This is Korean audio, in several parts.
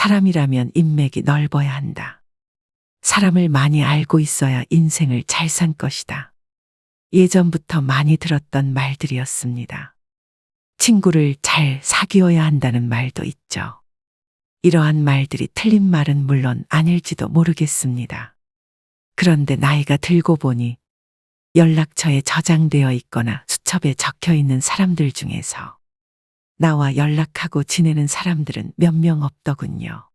사람이라면 인맥이 넓어야 한다. 사람을 많이 알고 있어야 인생을 잘 산 것이다. 예전부터 많이 들었던 말들이었습니다. 친구를 잘 사귀어야 한다는 말도 있죠. 이러한 말들이 틀린 말은 물론 아닐지도 모르겠습니다. 그런데 나이가 들고 보니 연락처에 저장되어 있거나 수첩에 적혀 있는 사람들 중에서 나와 연락하고 지내는 사람들은 몇 명 없더군요.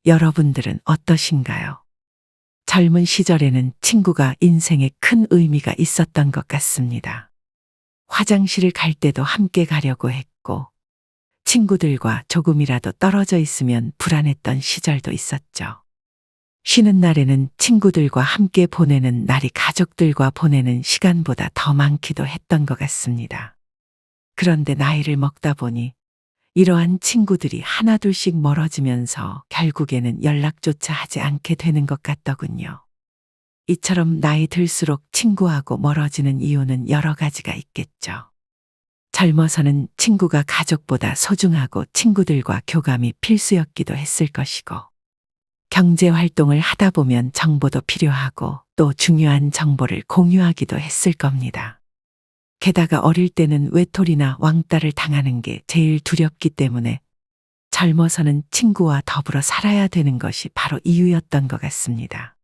여러분들은 어떠신가요? 젊은 시절에는 친구가 인생에 큰 의미가 있었던 것 같습니다. 화장실을 갈 때도 함께 가려고 했고, 친구들과 조금이라도 떨어져 있으면 불안했던 시절도 있었죠. 쉬는 날에는 친구들과 함께 보내는 날이 가족들과 보내는 시간보다 더 많기도 했던 것 같습니다. 그런데 나이를 먹다 보니 이러한 친구들이 하나둘씩 멀어지면서 결국에는 연락조차 하지 않게 되는 것 같더군요. 이처럼 나이 들수록 친구하고 멀어지는 이유는 여러 가지가 있겠죠. 젊어서는 친구가 가족보다 소중하고 친구들과 교감이 필수였기도 했을 것이고, 경제 활동을 하다 보면 정보도 필요하고 또 중요한 정보를 공유하기도 했을 겁니다. 게다가 어릴 때는 외톨이나 왕따를 당하는 게 제일 두렵기 때문에 젊어서는 친구와 더불어 살아야 되는 것이 바로 이유였던 것 같습니다.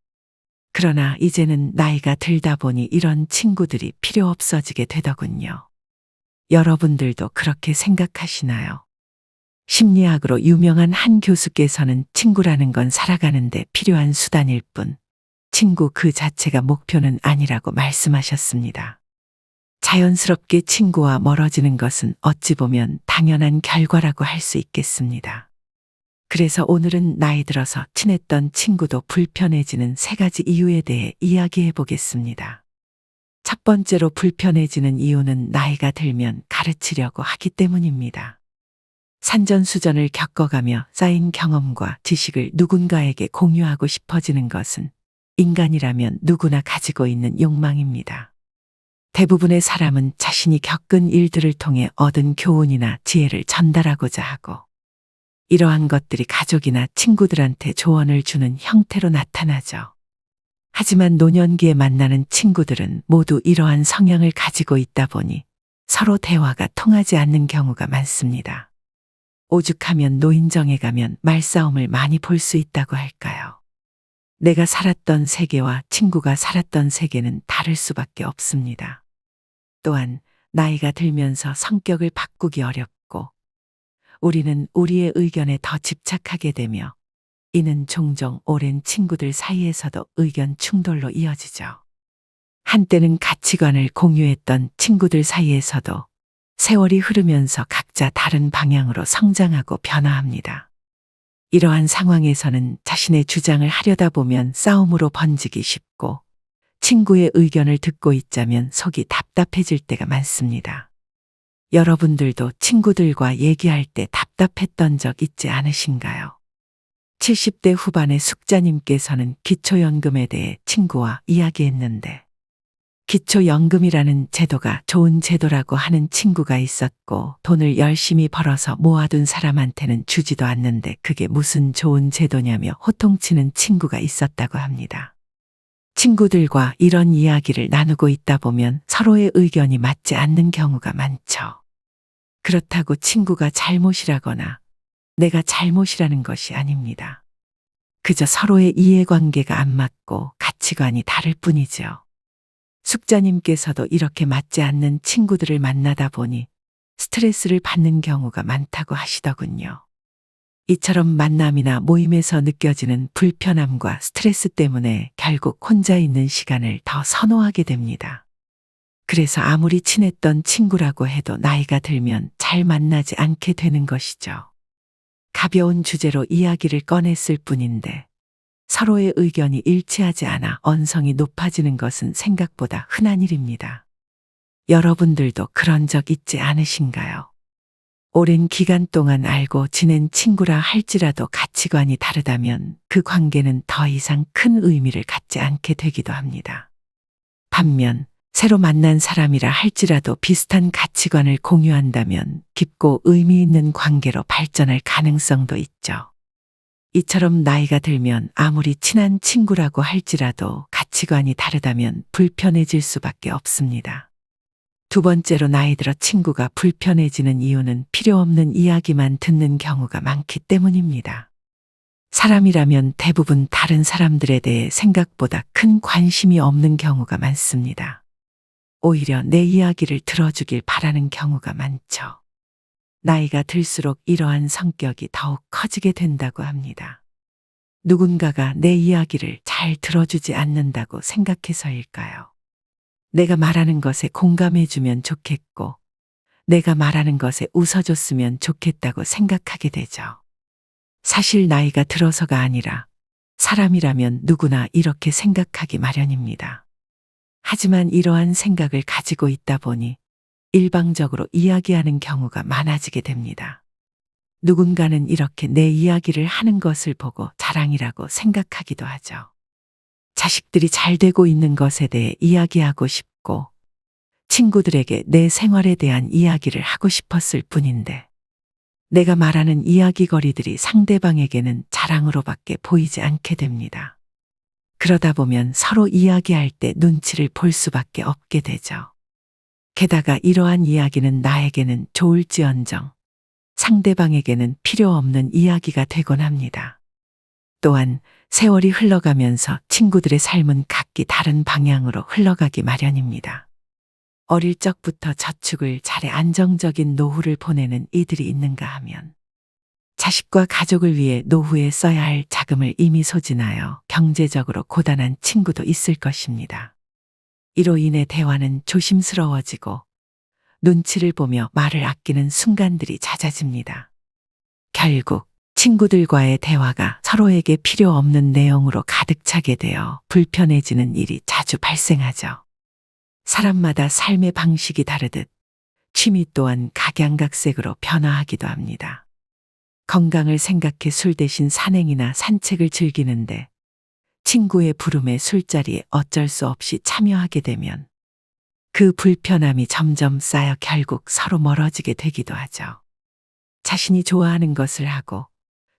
그러나 이제는 나이가 들다 보니 이런 친구들이 필요 없어지게 되더군요. 여러분들도 그렇게 생각하시나요? 심리학으로 유명한 한 교수께서는 친구라는 건 살아가는데 필요한 수단일 뿐, 친구 그 자체가 목표는 아니라고 말씀하셨습니다. 자연스럽게 친구와 멀어지는 것은 어찌 보면 당연한 결과라고 할 수 있겠습니다. 그래서 오늘은 나이 들어서 친했던 친구도 불편해지는 3가지 이유에 대해 이야기해 보겠습니다. 첫 번째로 불편해지는 이유는 나이가 들면 가르치려고 하기 때문입니다. 산전수전을 겪어가며 쌓인 경험과 지식을 누군가에게 공유하고 싶어지는 것은 인간이라면 누구나 가지고 있는 욕망입니다. 대부분의 사람은 자신이 겪은 일들을 통해 얻은 교훈이나 지혜를 전달하고자 하고, 이러한 것들이 가족이나 친구들한테 조언을 주는 형태로 나타나죠. 하지만 노년기에 만나는 친구들은 모두 이러한 성향을 가지고 있다 보니 서로 대화가 통하지 않는 경우가 많습니다. 오죽하면 노인정에 가면 말싸움을 많이 볼 수 있다고 할까요? 내가 살았던 세계와 친구가 살았던 세계는 다를 수밖에 없습니다. 또한 나이가 들면서 성격을 바꾸기 어렵고, 우리는 우리의 의견에 더 집착하게 되며, 이는 종종 오랜 친구들 사이에서도 의견 충돌로 이어지죠. 한때는 가치관을 공유했던 친구들 사이에서도 세월이 흐르면서 각자 다른 방향으로 성장하고 변화합니다. 이러한 상황에서는 자신의 주장을 하려다 보면 싸움으로 번지기 쉽고, 친구의 의견을 듣고 있자면 속이 답답해질 때가 많습니다. 여러분들도 친구들과 얘기할 때 답답했던 적 있지 않으신가요? 70대 후반의 숙자님께서는 기초연금에 대해 친구와 이야기했는데, 기초연금이라는 제도가 좋은 제도라고 하는 친구가 있었고, 돈을 열심히 벌어서 모아둔 사람한테는 주지도 않는데 그게 무슨 좋은 제도냐며 호통치는 친구가 있었다고 합니다. 친구들과 이런 이야기를 나누고 있다 보면 서로의 의견이 맞지 않는 경우가 많죠. 그렇다고 친구가 잘못이라거나 내가 잘못이라는 것이 아닙니다. 그저 서로의 이해관계가 안 맞고 가치관이 다를 뿐이죠. 숙자님께서도 이렇게 맞지 않는 친구들을 만나다 보니 스트레스를 받는 경우가 많다고 하시더군요. 이처럼 만남이나 모임에서 느껴지는 불편함과 스트레스 때문에 결국 혼자 있는 시간을 더 선호하게 됩니다. 그래서 아무리 친했던 친구라고 해도 나이가 들면 잘 만나지 않게 되는 것이죠. 가벼운 주제로 이야기를 꺼냈을 뿐인데 서로의 의견이 일치하지 않아 언성이 높아지는 것은 생각보다 흔한 일입니다. 여러분들도 그런 적 있지 않으신가요? 오랜 기간 동안 알고 지낸 친구라 할지라도 가치관이 다르다면 그 관계는 더 이상 큰 의미를 갖지 않게 되기도 합니다. 반면 새로 만난 사람이라 할지라도 비슷한 가치관을 공유한다면 깊고 의미 있는 관계로 발전할 가능성도 있죠. 이처럼 나이가 들면 아무리 친한 친구라고 할지라도 가치관이 다르다면 불편해질 수밖에 없습니다. 두 번째로 나이 들어 친구가 불편해지는 이유는 필요 없는 이야기만 듣는 경우가 많기 때문입니다. 사람이라면 대부분 다른 사람들에 대해 생각보다 큰 관심이 없는 경우가 많습니다. 오히려 내 이야기를 들어주길 바라는 경우가 많죠. 나이가 들수록 이러한 성격이 더욱 커지게 된다고 합니다. 누군가가 내 이야기를 잘 들어주지 않는다고 생각해서일까요? 내가 말하는 것에 공감해주면 좋겠고, 내가 말하는 것에 웃어줬으면 좋겠다고 생각하게 되죠. 사실 나이가 들어서가 아니라 사람이라면 누구나 이렇게 생각하기 마련입니다. 하지만 이러한 생각을 가지고 있다 보니 일방적으로 이야기하는 경우가 많아지게 됩니다. 누군가는 이렇게 내 이야기를 하는 것을 보고 자랑이라고 생각하기도 하죠. 자식들이 잘 되고 있는 것에 대해 이야기하고 싶고, 친구들에게 내 생활에 대한 이야기를 하고 싶었을 뿐인데, 내가 말하는 이야기거리들이 상대방에게는 자랑으로밖에 보이지 않게 됩니다. 그러다 보면 서로 이야기할 때 눈치를 볼 수밖에 없게 되죠. 게다가 이러한 이야기는 나에게는 좋을지언정 상대방에게는 필요 없는 이야기가 되곤 합니다. 또한 세월이 흘러가면서 친구들의 삶은 각기 다른 방향으로 흘러가기 마련입니다. 어릴 적부터 저축을 잘해 안정적인 노후를 보내는 이들이 있는가 하면 자식과 가족을 위해 노후에 써야 할 자금을 이미 소진하여 경제적으로 고단한 친구도 있을 것입니다. 이로 인해 대화는 조심스러워지고 눈치를 보며 말을 아끼는 순간들이 잦아집니다. 결국 친구들과의 대화가 서로에게 필요 없는 내용으로 가득 차게 되어 불편해지는 일이 자주 발생하죠. 사람마다 삶의 방식이 다르듯 취미 또한 각양각색으로 변화하기도 합니다. 건강을 생각해 술 대신 산행이나 산책을 즐기는데 친구의 부름에 술자리에 어쩔 수 없이 참여하게 되면 그 불편함이 점점 쌓여 결국 서로 멀어지게 되기도 하죠. 자신이 좋아하는 것을 하고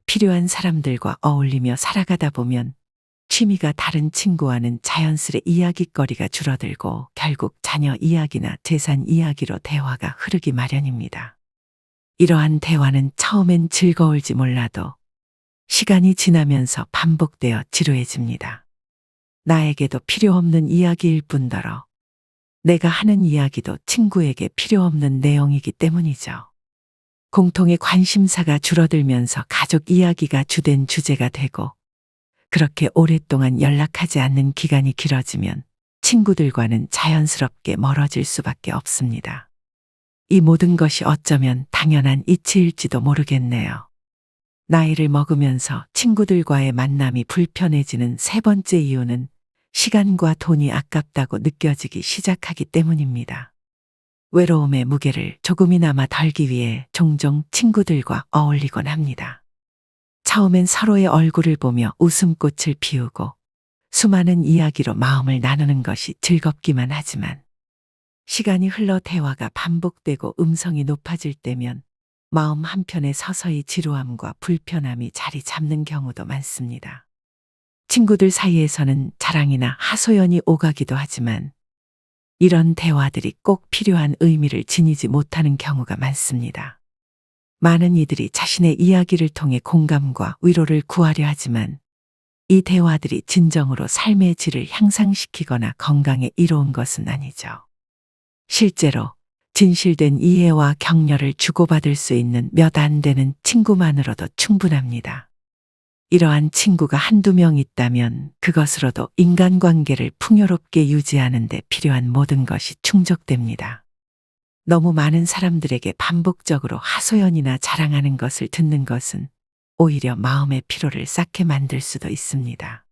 필요한 사람들과 어울리며 살아가다 보면 취미가 다른 친구와는 자연스레 이야깃거리가 줄어들고 결국 자녀 이야기나 재산 이야기로 대화가 흐르기 마련입니다. 이러한 대화는 처음엔 즐거울지 몰라도 시간이 지나면서 반복되어 지루해집니다. 나에게도 필요 없는 이야기일 뿐더러 내가 하는 이야기도 친구에게 필요 없는 내용이기 때문이죠. 공통의 관심사가 줄어들면서 가족 이야기가 주된 주제가 되고 그렇게 오랫동안 연락하지 않는 기간이 길어지면 친구들과는 자연스럽게 멀어질 수밖에 없습니다. 이 모든 것이 어쩌면 당연한 이치일지도 모르겠네요. 나이를 먹으면서 친구들과의 만남이 불편해지는 세 번째 이유는 시간과 돈이 아깝다고 느껴지기 시작하기 때문입니다. 외로움의 무게를 조금이나마 덜기 위해 종종 친구들과 어울리곤 합니다. 처음엔 서로의 얼굴을 보며 웃음꽃을 피우고 수많은 이야기로 마음을 나누는 것이 즐겁기만 하지만 시간이 흘러 대화가 반복되고 음성이 높아질 때면 마음 한편에 서서히 지루함과 불편함이 자리 잡는 경우도 많습니다. 친구들 사이에서는 자랑이나 하소연이 오가기도 하지만 이런 대화들이 꼭 필요한 의미를 지니지 못하는 경우가 많습니다. 많은 이들이 자신의 이야기를 통해 공감과 위로를 구하려 하지만 이 대화들이 진정으로 삶의 질을 향상시키거나 건강에 이로운 것은 아니죠. 실제로 진실된 이해와 격려를 주고받을 수 있는 몇 안 되는 친구만으로도 충분합니다. 이러한 친구가 한두 명 있다면 그것으로도 인간관계를 풍요롭게 유지하는 데 필요한 모든 것이 충족됩니다. 너무 많은 사람들에게 반복적으로 하소연이나 자랑하는 것을 듣는 것은 오히려 마음의 피로를 쌓게 만들 수도 있습니다.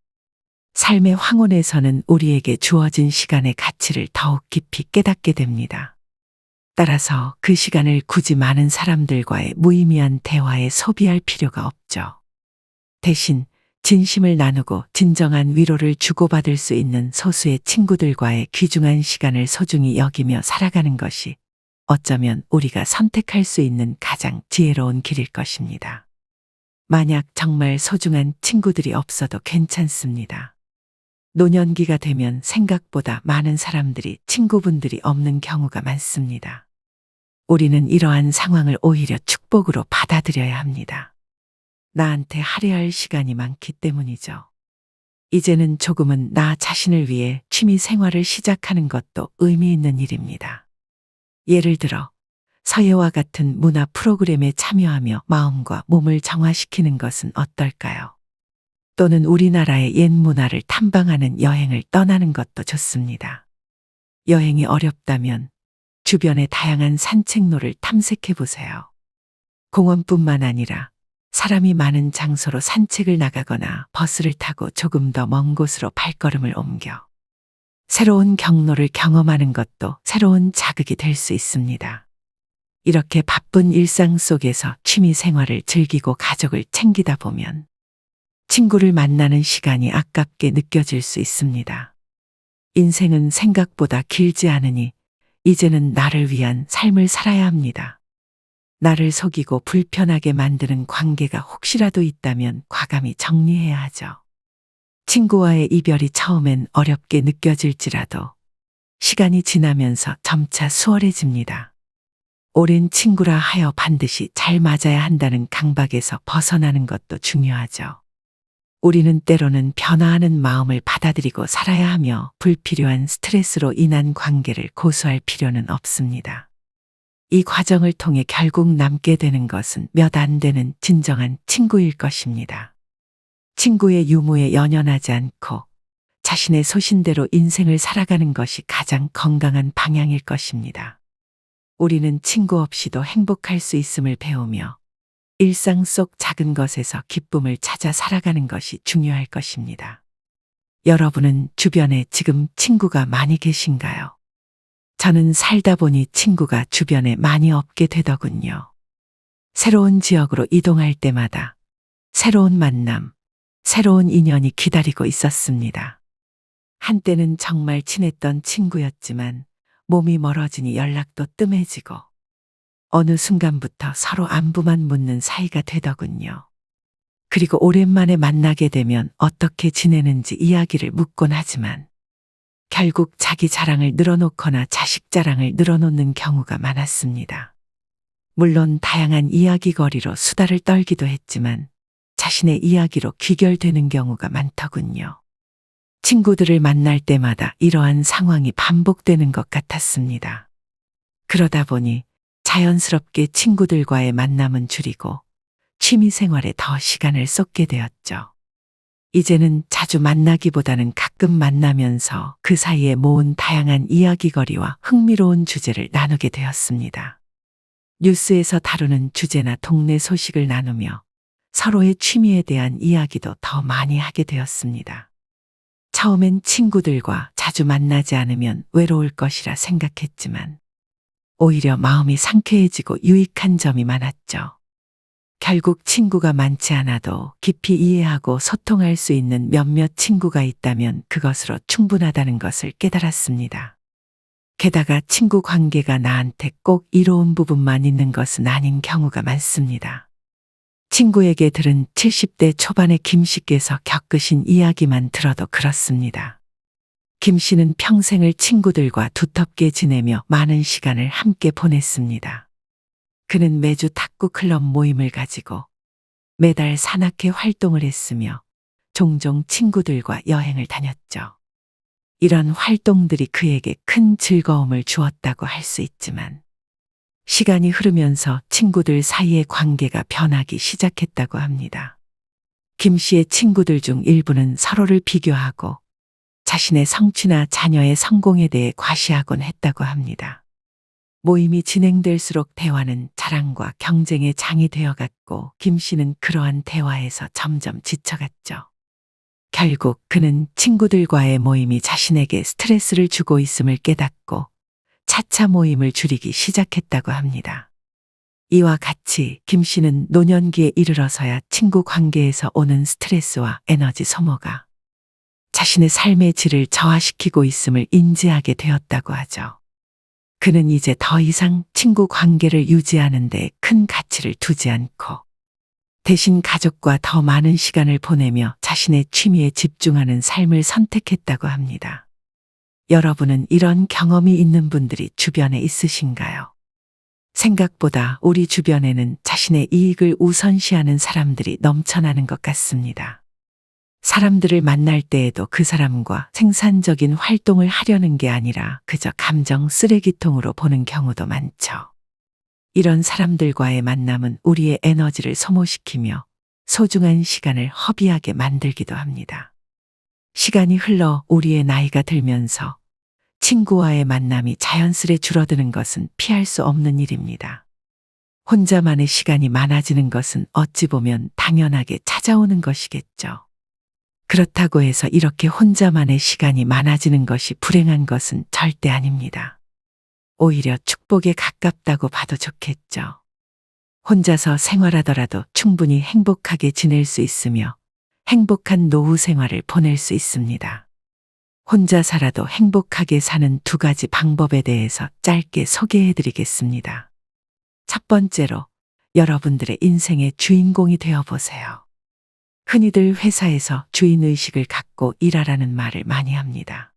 삶의 황혼에서는 우리에게 주어진 시간의 가치를 더욱 깊이 깨닫게 됩니다. 따라서 그 시간을 굳이 많은 사람들과의 무의미한 대화에 소비할 필요가 없죠. 대신 진심을 나누고 진정한 위로를 주고받을 수 있는 소수의 친구들과의 귀중한 시간을 소중히 여기며 살아가는 것이 어쩌면 우리가 선택할 수 있는 가장 지혜로운 길일 것입니다. 만약 정말 소중한 친구들이 없어도 괜찮습니다. 노년기가 되면 생각보다 많은 사람들이 친구분들이 없는 경우가 많습니다. 우리는 이러한 상황을 오히려 축복으로 받아들여야 합니다. 나한테 할애할 시간이 많기 때문이죠. 이제는 조금은 나 자신을 위해 취미 생활을 시작하는 것도 의미 있는 일입니다. 예를 들어 서예와 같은 문화 프로그램에 참여하며 마음과 몸을 정화시키는 것은 어떨까요? 또는 우리나라의 옛 문화를 탐방하는 여행을 떠나는 것도 좋습니다. 여행이 어렵다면 주변의 다양한 산책로를 탐색해 보세요. 공원뿐만 아니라 사람이 많은 장소로 산책을 나가거나 버스를 타고 조금 더 먼 곳으로 발걸음을 옮겨 새로운 경로를 경험하는 것도 새로운 자극이 될 수 있습니다. 이렇게 바쁜 일상 속에서 취미 생활을 즐기고 가족을 챙기다 보면 친구를 만나는 시간이 아깝게 느껴질 수 있습니다. 인생은 생각보다 길지 않으니 이제는 나를 위한 삶을 살아야 합니다. 나를 속이고 불편하게 만드는 관계가 혹시라도 있다면 과감히 정리해야 하죠. 친구와의 이별이 처음엔 어렵게 느껴질지라도 시간이 지나면서 점차 수월해집니다. 오랜 친구라 하여 반드시 잘 맞아야 한다는 강박에서 벗어나는 것도 중요하죠. 우리는 때로는 변화하는 마음을 받아들이고 살아야 하며 불필요한 스트레스로 인한 관계를 고수할 필요는 없습니다. 이 과정을 통해 결국 남게 되는 것은 몇 안 되는 진정한 친구일 것입니다. 친구의 유무에 연연하지 않고 자신의 소신대로 인생을 살아가는 것이 가장 건강한 방향일 것입니다. 우리는 친구 없이도 행복할 수 있음을 배우며 일상 속 작은 것에서 기쁨을 찾아 살아가는 것이 중요할 것입니다. 여러분은 주변에 지금 친구가 많이 계신가요? 저는 살다 보니 친구가 주변에 많이 없게 되더군요. 새로운 지역으로 이동할 때마다 새로운 만남, 새로운 인연이 기다리고 있었습니다. 한때는 정말 친했던 친구였지만 몸이 멀어지니 연락도 뜸해지고 어느 순간부터 서로 안부만 묻는 사이가 되더군요. 그리고 오랜만에 만나게 되면 어떻게 지내는지 이야기를 묻곤 하지만 결국 자기 자랑을 늘어놓거나 자식 자랑을 늘어놓는 경우가 많았습니다. 물론 다양한 이야기거리로 수다를 떨기도 했지만 자신의 이야기로 귀결되는 경우가 많더군요. 친구들을 만날 때마다 이러한 상황이 반복되는 것 같았습니다. 그러다 보니 자연스럽게 친구들과의 만남은 줄이고 취미 생활에 더 시간을 쏟게 되었죠. 이제는 자주 만나기보다는 가끔 만나면서 그 사이에 모은 다양한 이야기거리와 흥미로운 주제를 나누게 되었습니다. 뉴스에서 다루는 주제나 동네 소식을 나누며 서로의 취미에 대한 이야기도 더 많이 하게 되었습니다. 처음엔 친구들과 자주 만나지 않으면 외로울 것이라 생각했지만 오히려 마음이 상쾌해지고 유익한 점이 많았죠. 결국 친구가 많지 않아도 깊이 이해하고 소통할 수 있는 몇몇 친구가 있다면 그것으로 충분하다는 것을 깨달았습니다. 게다가 친구 관계가 나한테 꼭 이로운 부분만 있는 것은 아닌 경우가 많습니다. 친구에게 들은 70대 초반의 김 씨께서 겪으신 이야기만 들어도 그렇습니다. 김 씨는 평생을 친구들과 두텁게 지내며 많은 시간을 함께 보냈습니다. 그는 매주 탁구 클럽 모임을 가지고 매달 산악회 활동을 했으며 종종 친구들과 여행을 다녔죠. 이런 활동들이 그에게 큰 즐거움을 주었다고 할 수 있지만 시간이 흐르면서 친구들 사이의 관계가 변하기 시작했다고 합니다. 김 씨의 친구들 중 일부는 서로를 비교하고 자신의 성취나 자녀의 성공에 대해 과시하곤 했다고 합니다. 모임이 진행될수록 대화는 자랑과 경쟁의 장이 되어갔고 김 씨는 그러한 대화에서 점점 지쳐갔죠. 결국 그는 친구들과의 모임이 자신에게 스트레스를 주고 있음을 깨닫고 차차 모임을 줄이기 시작했다고 합니다. 이와 같이 김 씨는 노년기에 이르러서야 친구 관계에서 오는 스트레스와 에너지 소모가 자신의 삶의 질을 저하시키고 있음을 인지하게 되었다고 하죠. 그는 이제 더 이상 친구 관계를 유지하는 데 큰 가치를 두지 않고 대신 가족과 더 많은 시간을 보내며 자신의 취미에 집중하는 삶을 선택했다고 합니다. 여러분은 이런 경험이 있는 분들이 주변에 있으신가요? 생각보다 우리 주변에는 자신의 이익을 우선시하는 사람들이 넘쳐나는 것 같습니다. 사람들을 만날 때에도 그 사람과 생산적인 활동을 하려는 게 아니라 그저 감정 쓰레기통으로 보는 경우도 많죠. 이런 사람들과의 만남은 우리의 에너지를 소모시키며 소중한 시간을 허비하게 만들기도 합니다. 시간이 흘러 우리의 나이가 들면서 친구와의 만남이 자연스레 줄어드는 것은 피할 수 없는 일입니다. 혼자만의 시간이 많아지는 것은 어찌 보면 당연하게 찾아오는 것이겠죠. 그렇다고 해서 이렇게 혼자만의 시간이 많아지는 것이 불행한 것은 절대 아닙니다. 오히려 축복에 가깝다고 봐도 좋겠죠. 혼자서 생활하더라도 충분히 행복하게 지낼 수 있으며 행복한 노후 생활을 보낼 수 있습니다. 혼자 살아도 행복하게 사는 두 가지 방법에 대해서 짧게 소개해 드리겠습니다. 첫 번째로 여러분들의 인생의 주인공이 되어 보세요. 흔히들 회사에서 주인의식을 갖고 일하라는 말을 많이 합니다.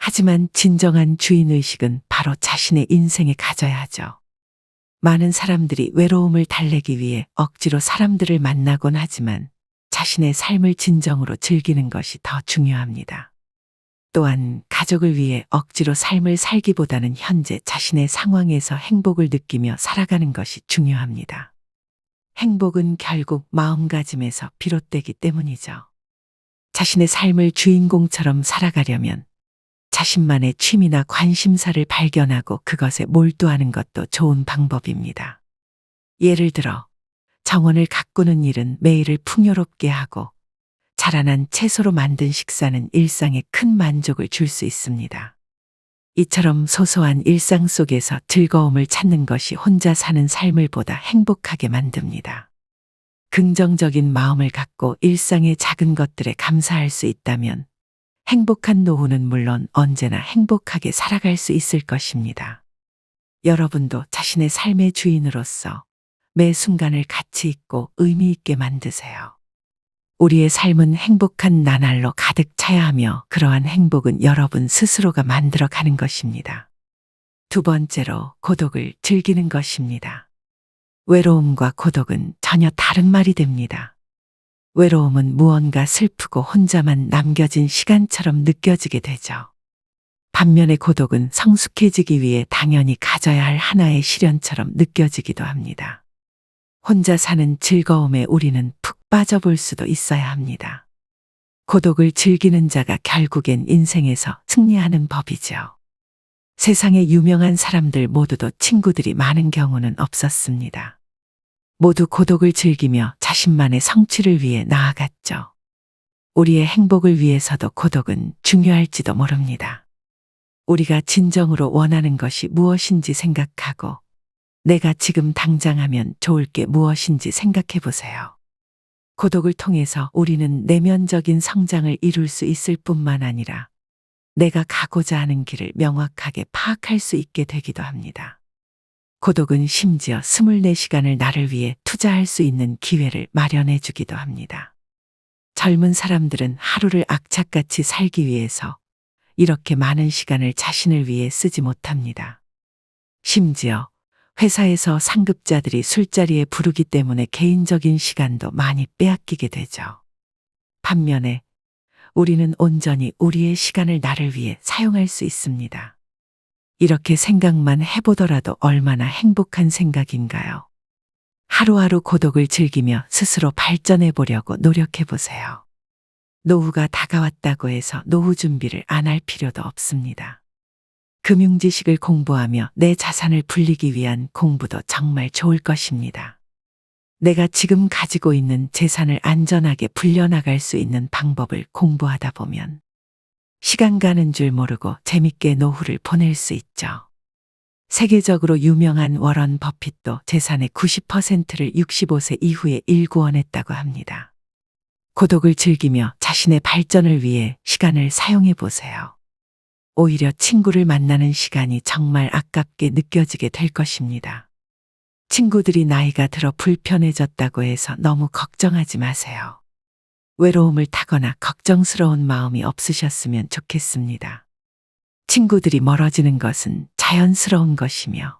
하지만 진정한 주인의식은 바로 자신의 인생에 가져야 하죠. 많은 사람들이 외로움을 달래기 위해 억지로 사람들을 만나곤 하지만 자신의 삶을 진정으로 즐기는 것이 더 중요합니다. 또한 가족을 위해 억지로 삶을 살기보다는 현재 자신의 상황에서 행복을 느끼며 살아가는 것이 중요합니다. 행복은 결국 마음가짐에서 비롯되기 때문이죠. 자신의 삶을 주인공처럼 살아가려면 자신만의 취미나 관심사를 발견하고 그것에 몰두하는 것도 좋은 방법입니다. 예를 들어 정원을 가꾸는 일은 매일을 풍요롭게 하고 자라난 채소로 만든 식사는 일상에 큰 만족을 줄 수 있습니다. 이처럼 소소한 일상 속에서 즐거움을 찾는 것이 혼자 사는 삶을 보다 행복하게 만듭니다. 긍정적인 마음을 갖고 일상의 작은 것들에 감사할 수 있다면 행복한 노후는 물론 언제나 행복하게 살아갈 수 있을 것입니다. 여러분도 자신의 삶의 주인으로서 매 순간을 가치 있고 의미 있게 만드세요. 우리의 삶은 행복한 나날로 가득 차야 하며 그러한 행복은 여러분 스스로가 만들어가는 것입니다. 두 번째로 고독을 즐기는 것입니다. 외로움과 고독은 전혀 다른 말이 됩니다. 외로움은 무언가 슬프고 혼자만 남겨진 시간처럼 느껴지게 되죠. 반면에 고독은 성숙해지기 위해 당연히 가져야 할 하나의 시련처럼 느껴지기도 합니다. 혼자 사는 즐거움에 우리는 푹 빠져볼 수도 있어야 합니다. 고독을 즐기는 자가 결국엔 인생에서 승리하는 법이죠. 세상에 유명한 사람들 모두도 친구들이 많은 경우는 없었습니다. 모두 고독을 즐기며 자신만의 성취를 위해 나아갔죠. 우리의 행복을 위해서도 고독은 중요할지도 모릅니다. 우리가 진정으로 원하는 것이 무엇인지 생각하고 내가 지금 당장 하면 좋을 게 무엇인지 생각해 보세요. 고독을 통해서 우리는 내면적인 성장을 이룰 수 있을 뿐만 아니라 내가 가고자 하는 길을 명확하게 파악할 수 있게 되기도 합니다. 고독은 심지어 24시간을 나를 위해 투자할 수 있는 기회를 마련해 주기도 합니다. 젊은 사람들은 하루를 악착같이 살기 위해서 이렇게 많은 시간을 자신을 위해 쓰지 못합니다. 심지어 회사에서 상급자들이 술자리에 부르기 때문에 개인적인 시간도 많이 빼앗기게 되죠. 반면에 우리는 온전히 우리의 시간을 나를 위해 사용할 수 있습니다. 이렇게 생각만 해보더라도 얼마나 행복한 생각인가요? 하루하루 고독을 즐기며 스스로 발전해 보려고 노력해 보세요. 노후가 다가왔다고 해서 노후 준비를 안 할 필요도 없습니다. 금융지식을 공부하며 내 자산을 불리기 위한 공부도 정말 좋을 것입니다. 내가 지금 가지고 있는 재산을 안전하게 불려나갈 수 있는 방법을 공부하다 보면 시간 가는 줄 모르고 재밌게 노후를 보낼 수 있죠. 세계적으로 유명한 워런 버핏도 재산의 90%를 65세 이후에 일구원했다고 합니다. 고독을 즐기며 자신의 발전을 위해 시간을 사용해 보세요. 오히려 친구를 만나는 시간이 정말 아깝게 느껴지게 될 것입니다. 친구들이 나이가 들어 불편해졌다고 해서 너무 걱정하지 마세요. 외로움을 타거나 걱정스러운 마음이 없으셨으면 좋겠습니다. 친구들이 멀어지는 것은 자연스러운 것이며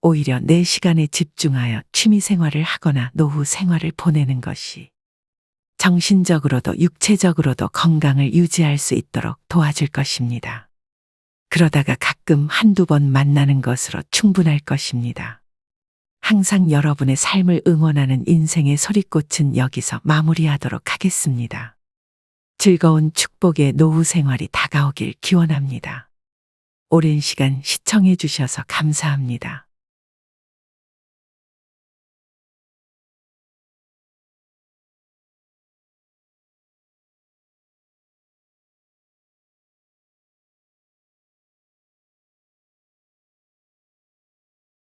오히려 내 시간에 집중하여 취미 생활을 하거나 노후 생활을 보내는 것이 정신적으로도 육체적으로도 건강을 유지할 수 있도록 도와줄 것입니다. 그러다가 가끔 한두 번 만나는 것으로 충분할 것입니다. 항상 여러분의 삶을 응원하는 인생의 소리꽃은 여기서 마무리하도록 하겠습니다. 즐거운 축복의 노후 생활이 다가오길 기원합니다. 오랜 시간 시청해 주셔서 감사합니다.